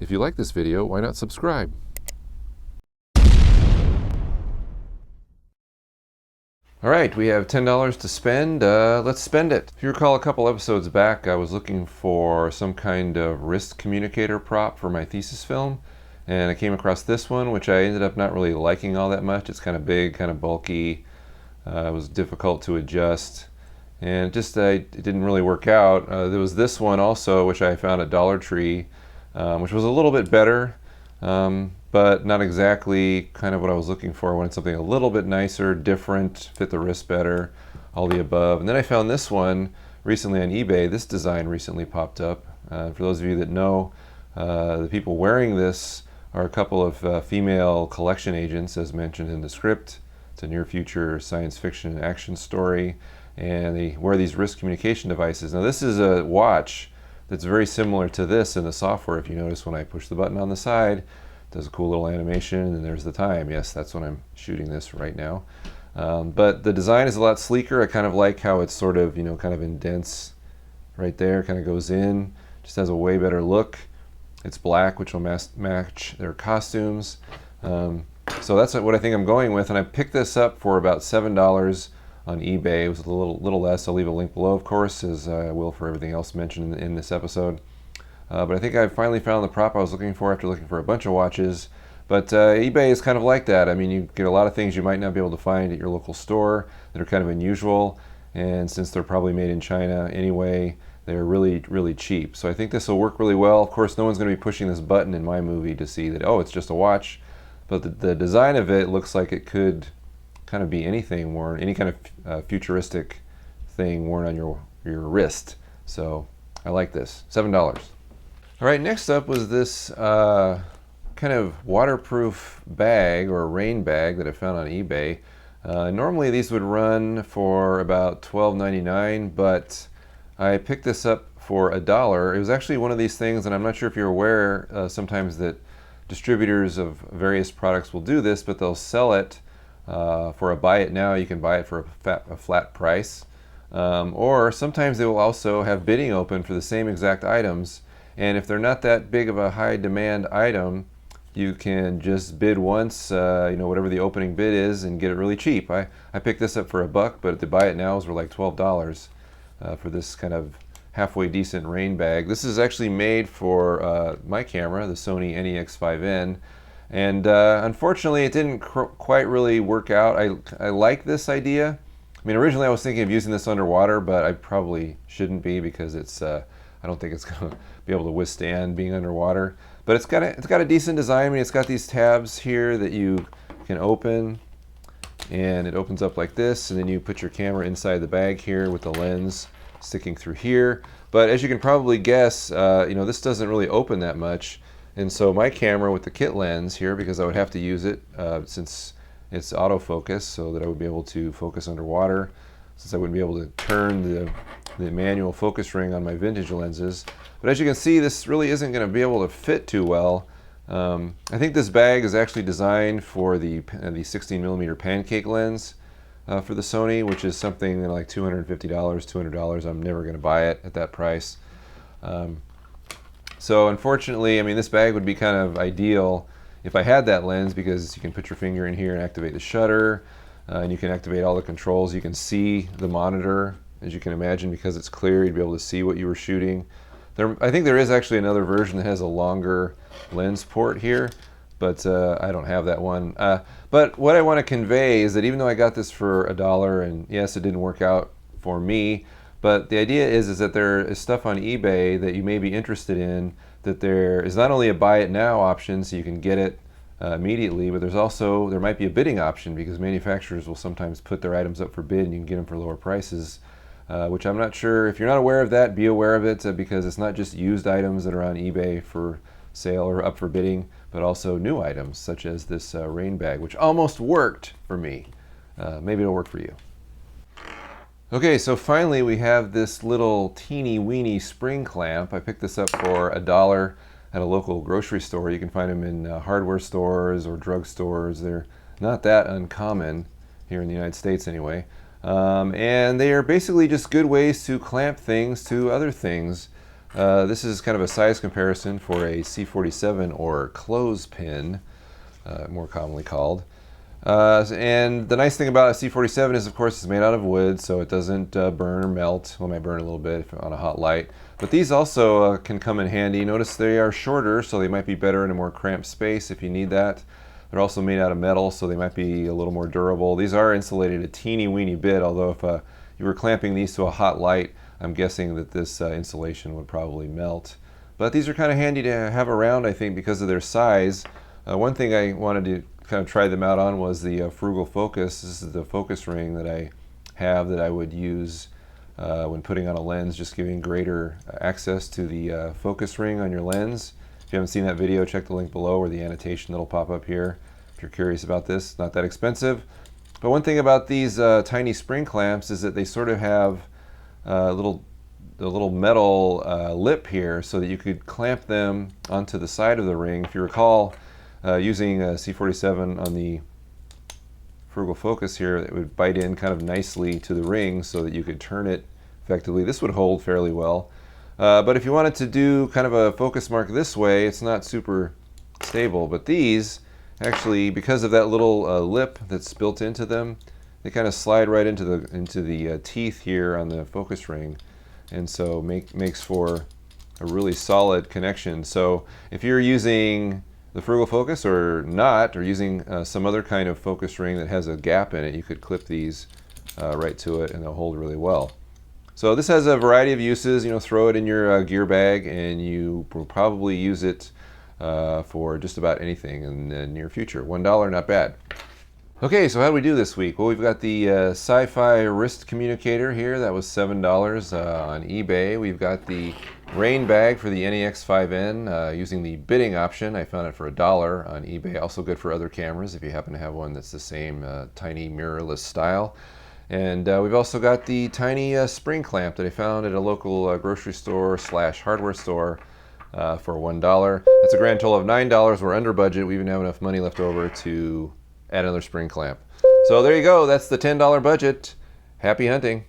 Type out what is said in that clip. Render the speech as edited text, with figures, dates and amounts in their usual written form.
If you like this video, why not subscribe? All right, we have $10 to spend. Let's spend it. If you recall a couple episodes back, I was looking for some kind of wrist communicator prop for my thesis film, and I came across this one, which I ended up not really liking all that much. It's kind of big, kind of bulky. It was difficult to adjust, and it didn't really work out. There was this one also, which I found at Dollar Tree, which was a little bit better, but not exactly kind of what I was looking for. I wanted something a little bit nicer, different, fit the wrist better, all the above. And then I found this one recently on eBay. This design recently popped up. For those of you that know, the people wearing this are a couple of female collection agents, as mentioned in the script. It's a near future science fiction action story, and they wear these wrist communication devices. Now this is a watch that's very similar to this in the software. If you notice, when I push the button on the side, it does a cool little animation, and there's the time. Yes, that's when I'm shooting this right now. But the design is a lot sleeker. I kind of like how it's sort of, kind of indents right there, kind of goes in, just has a way better look. It's black, which will match their costumes. So that's what I think I'm going with, and I picked this up for about $7 on eBay. It was a little less. I'll leave a link below, of course, as I will for everything else mentioned in this episode. But I think I finally found the prop I was looking for after looking for a bunch of watches. But eBay is kind of like that. I mean, you get a lot of things you might not be able to find at your local store that are kind of unusual, and since they're probably made in China anyway, they're really, really cheap. So I think this will work really well. Of course, no one's going to be pushing this button in my movie to see that, oh, it's just a watch. But the design of it looks like it could kind of be anything worn, any kind of futuristic thing worn on your wrist. So I like this. $7. All right, next up was this kind of waterproof bag or rain bag that I found on eBay. Normally these would run for about $12.99, but I picked this up for $1. It was actually one of these things, and I'm not sure if you're aware sometimes that distributors of various products will do this, but they'll sell it for a buy it now. You can buy it for a flat price. Or sometimes they will also have bidding open for the same exact items. And if they're not that big of a high demand item, you can just bid once, whatever the opening bid is, and get it really cheap. I picked this up for $1, but the buy it nows were like $12 for this kind of halfway decent rain bag. This is actually made for my camera, the Sony NEX5N, and unfortunately it didn't quite really work out. I like this idea. I mean, originally I was thinking of using this underwater, but I probably shouldn't be, because it's I don't think it's going to be able to withstand being underwater. But it's got a decent design. I mean, it's got these tabs here that you can open, and it opens up like this, and then you put your camera inside the bag here with the lens sticking through here. But as you can probably guess, this doesn't really open that much, and so my camera with the kit lens here, because I would have to use it since it's autofocus, so that I would be able to focus underwater, since I wouldn't be able to turn the manual focus ring on my vintage lenses. But as you can see, this really isn't going to be able to fit too well. I think this bag is actually designed for the 16mm pancake lens for the Sony, which is something like $250, $200. I'm never going to buy it at that price. So unfortunately, I mean, this bag would be kind of ideal if I had that lens, because you can put your finger in here and activate the shutter, and you can activate all the controls. You can see the monitor, as you can imagine, because it's clear. You'd be able to see what you were shooting. I think there is actually another version that has a longer lens port here, but I don't have that one. But what I want to convey is that even though I got this for $1, and yes, it didn't work out for me, but the idea is that there is stuff on eBay that you may be interested in, that there is not only a buy it now option, so you can get it immediately, but there might be a bidding option, because manufacturers will sometimes put their items up for bid and you can get them for lower prices. Which I'm not sure. If you're not aware of that, be aware of it, because it's not just used items that are on eBay for sale or up for bidding, but also new items, such as this rain bag, which almost worked for me. Maybe it'll work for you. Okay, so finally we have this little teeny weeny spring clamp. I picked this up for $1 at a local grocery store. You can find them in hardware stores or drug stores. They're not that uncommon here in the United States anyway. And they are basically just good ways to clamp things to other things. This is kind of a size comparison for a C47 or clothespin, more commonly called. And the nice thing about a C47 is, of course, it's made out of wood, so it doesn't burn or melt. Well, it might burn a little bit if on a hot light. But these also can come in handy. Notice they are shorter, so they might be better in a more cramped space if you need that. They're also made out of metal, so they might be a little more durable. These are insulated a teeny weeny bit, although if you were clamping these to a hot light, I'm guessing that this insulation would probably melt. But these are kind of handy to have around, I think, because of their size. One thing I wanted to kind of try them out on was the Frugal focus. This is the focus ring that I have that I would use when putting on a lens, just giving greater access to the focus ring on your lens. If you haven't seen that video, check the link below or the annotation that'll pop up here if you're curious about this. Not that expensive. But one thing about these tiny spring clamps is that they sort of have the little metal lip here so that you could clamp them onto the side of the ring. If you recall, using a C47 on the Frugal focus here, it would bite in kind of nicely to the ring so that you could turn it effectively. This would hold fairly well. But if you wanted to do kind of a focus mark this way, it's not super stable. But these, actually, because of that little lip that's built into them, they kind of slide right into the teeth here on the focus ring, and so makes for a really solid connection. So if you're using the Frugal focus or not, or using some other kind of focus ring that has a gap in it, you could clip these right to it and they'll hold really well. So this has a variety of uses. You know, throw it in your gear bag and you will probably use it for just about anything in the near future. $1, not bad. Okay, so how do we do this week? Well, we've got the Sci-Fi wrist communicator here. That was $7 on eBay. We've got the rain bag for the NEX5N using the bidding option. I found it for $1 on eBay. Also good for other cameras if you happen to have one that's the same tiny mirrorless style. And we've also got the tiny spring clamp that I found at a local grocery store / hardware store for $1. That's a grand total of $9. We're under budget. We even have enough money left over to add another spring clamp. So there you go. That's the $10 budget. Happy hunting.